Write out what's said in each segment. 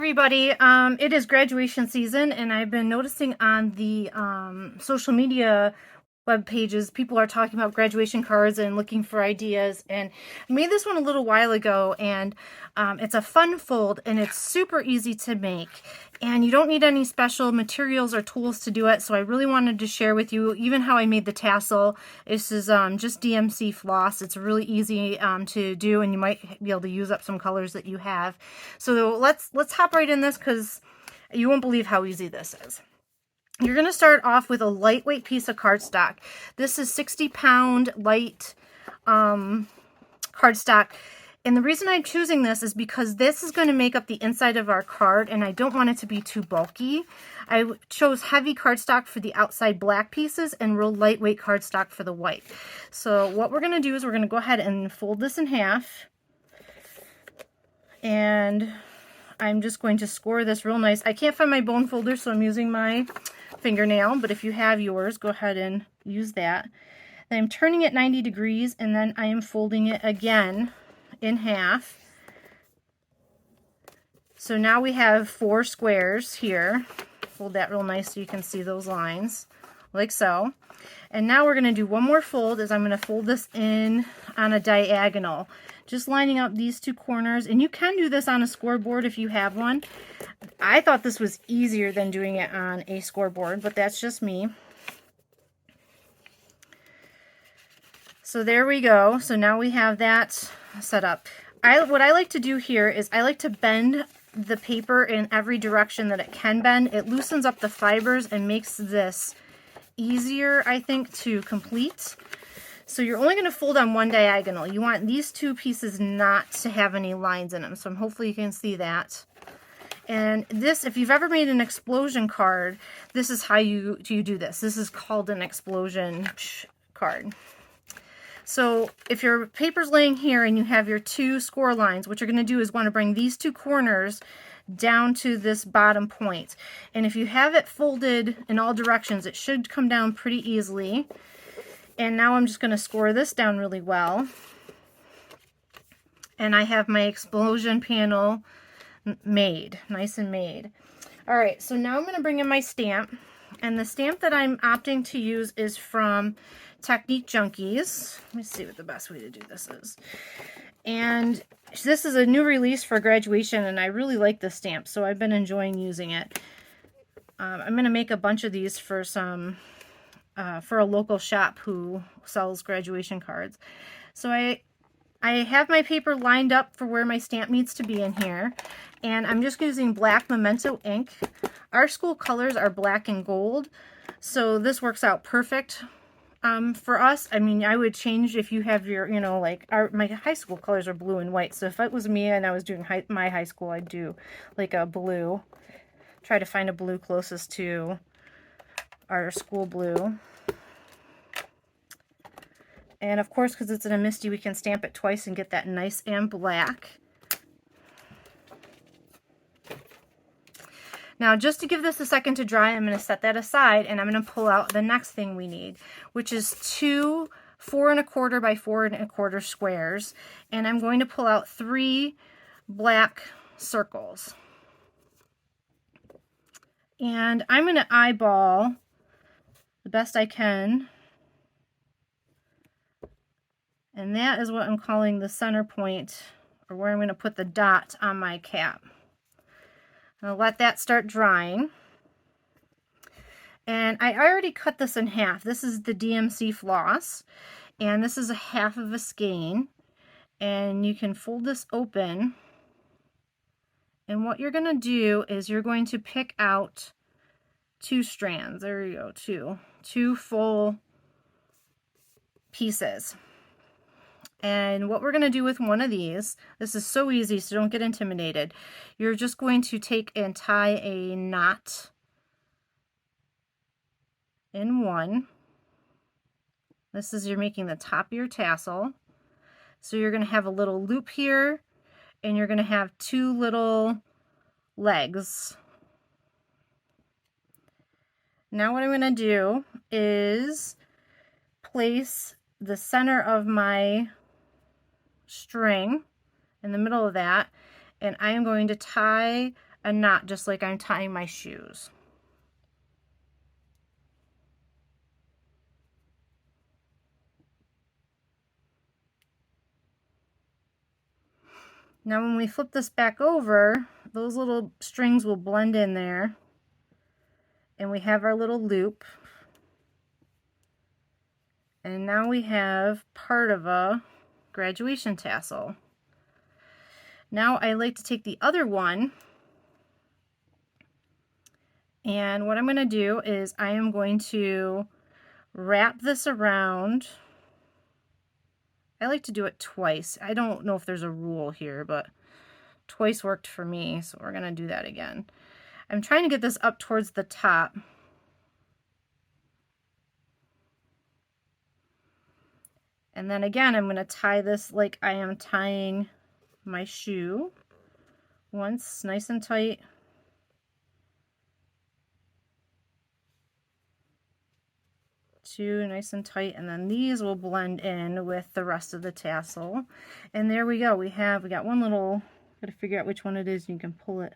everybody. It is graduation season, and I've been noticing on the social media web pages, people are talking about graduation cards and looking for ideas. And I made this one a little while ago, and it's a fun fold, and it's super easy to make. And you don't need any special materials or tools to do it, so I really wanted to share with you even how I made the tassel. This is just DMC floss. It's really easy to do, and you might be able to use up some colors that you have. So let's hop right in this, because you won't believe how easy this is. You're going to start off with a lightweight piece of cardstock. This is 60-pound light cardstock. And the reason I'm choosing this is because this is going to make up the inside of our card, and I don't want it to be too bulky. I chose heavy cardstock for the outside black pieces and real lightweight cardstock for the white. So what we're going to do is we're going to go ahead and fold this in half. And I'm just going to score this real nice. I can't find my bone folder, so I'm using my fingernail, but if you have yours, go ahead and use that. Then I'm turning it 90 degrees, and then I am folding it again in half. So now we have 4 squares here. Fold that real nice so you can see those lines, like so. And now we're going to do one more fold, as I'm going to fold this in on a diagonal, just lining up these 2 corners. And you can do this on a scoreboard if you have one. I thought this was easier than doing it on a scoreboard, but that's just me. So there we go. So now we have that set up. What I like to do here is I like to bend the paper in every direction that it can bend. It loosens up the fibers and makes this easier, I think, to complete. So you're only going to fold on one diagonal. You want these 2 pieces not to have any lines in them. So hopefully you can see that. And this, if you've ever made an explosion card, this is how you do this. This is called an explosion card. So if your paper's laying here and you have your 2 score lines, what you're going to do is want to bring these 2 corners down to this bottom point. And if you have it folded in all directions, it should come down pretty easily. And now I'm just going to score this down really well. And I have my explosion panel made, nice and made. All right, so now I'm going to bring in my stamp. And the stamp that I'm opting to use is from Technique Junkies. Let me see what the best way to do this is. And this is a new release for graduation, and I really like this stamp, so I've been enjoying using it. I'm going to make a bunch of these for for a local shop who sells graduation cards. So I have my paper lined up for where my stamp needs to be in here, and I'm just using black Memento ink. Our school colors are black and gold, so this works out perfect for us. I mean, I would change if you have your, like my high school colors are blue and white, so if it was me and I was doing my high school, I'd do like a blue. Try to find a blue closest to our school blue. And of course, because it's in a MISTI, we can stamp it twice and get that nice and black. Now, just to give this a second to dry, I'm going to set that aside, and I'm going to pull out the next thing we need, which is 2 4 1/4 by 4 1/4 squares. And I'm going to pull out 3 black circles. And I'm going to eyeball the best I can. And that is what I'm calling the center point, or where I'm going to put the dot on my cap. I'll let that start drying. And I already cut this in half. This is the DMC floss, and this is a 1/2 of a skein. And you can fold this open. And what you're going to do is you're going to pick out 2 strands. There you go, 2 full pieces. And what we're going to do with one of these, this is so easy, so don't get intimidated. You're just going to take and tie a knot in one. This is, you're making the top of your tassel. So you're going to have a little loop here, and you're going to have 2 little legs. Now what I'm going to do is place the center of my string in the middle of that, and I am going to tie a knot just like I'm tying my shoes. Now when we flip this back over, those little strings will blend in there, and we have our little loop. And now we have part of a graduation tassel. Now I like to take the other one, and what I'm going to do is I am going to wrap this around. I like to do it twice. I don't know if there's a rule here, but twice worked for me, so we're going to do that again. I'm trying to get this up towards the top. And then again, I'm going to tie this like I am tying my shoe. Once, nice and tight. Two, nice and tight, and then these will blend in with the rest of the tassel. And there we go. We got one little, gotta figure out which one it is, and you can pull it.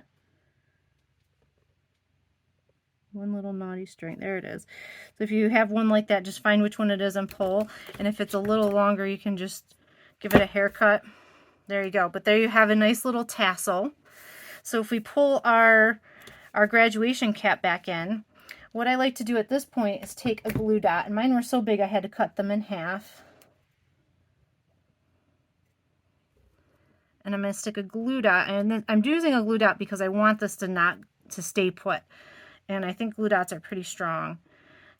One little naughty string, there it is. So if you have one like that, just find which one it is and pull. And if it's a little longer, you can just give it a haircut. There you go. But there you have a nice little tassel. So if we pull our graduation cap back in, what I like to do at this point is take a glue dot, and mine were so big I had to cut them in half. And I'm going to stick a glue dot, and then I'm using a glue dot because I want this to stay put. And I think glue dots are pretty strong.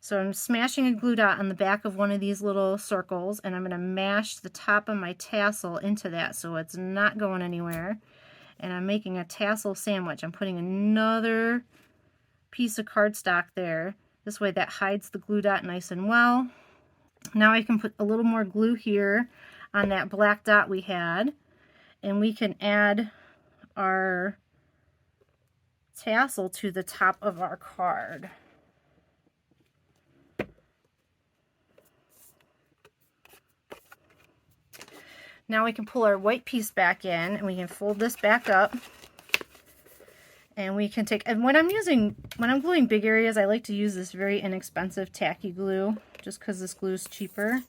So I'm smashing a glue dot on the back of one of these little circles, and I'm going to mash the top of my tassel into that so it's not going anywhere. And I'm making a tassel sandwich. I'm putting another piece of cardstock there. This way that hides the glue dot nice and well. Now I can put a little more glue here on that black dot we had, and we can add our tassel to the top of our card. Now we can pull our white piece back in, and we can fold this back up. And we can take, and when I'm gluing big areas, I like to use this very inexpensive tacky glue, just because this glue is cheaper.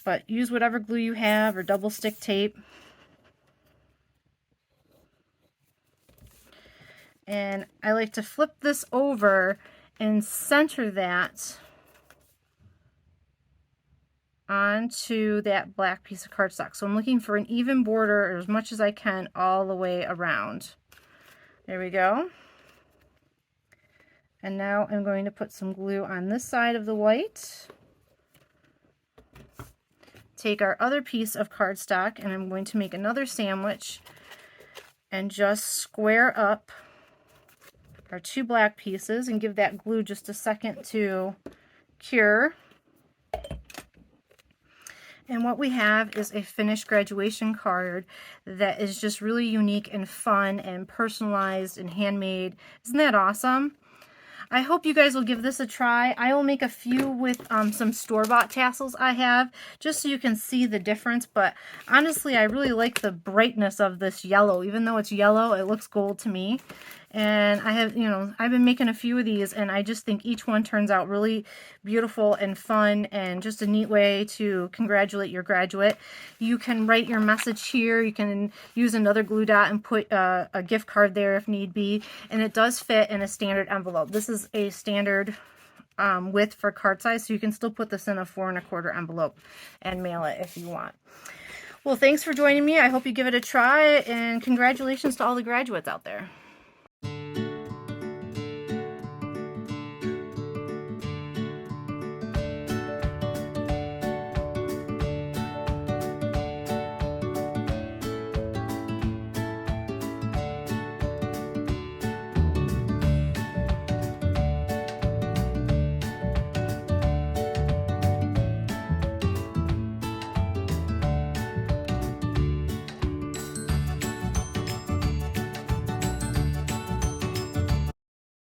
But use whatever glue you have, or double stick tape. And I like to flip this over and center that onto that black piece of cardstock. So I'm looking for an even border as much as I can all the way around. There we go. And now I'm going to put some glue on this side of the white. Take our other piece of cardstock, and I'm going to make another sandwich and just square up our two black pieces and give that glue just a second to cure. And what we have is a finished graduation card that is just really unique and fun and personalized and handmade. Isn't that awesome? I hope you guys will give this a try. I will make a few with some store-bought tassels I have, just so you can see the difference. But honestly, I really like the brightness of this yellow. Even though it's yellow, it looks gold to me. And I have, I've been making a few of these, and I just think each one turns out really beautiful and fun, and just a neat way to congratulate your graduate. You can write your message here. You can use another glue dot and put a gift card there if need be. And it does fit in a standard envelope. This is a standard width for card size, so you can still put this in a 4 1/4 envelope and mail it if you want. Well, thanks for joining me. I hope you give it a try, and congratulations to all the graduates out there.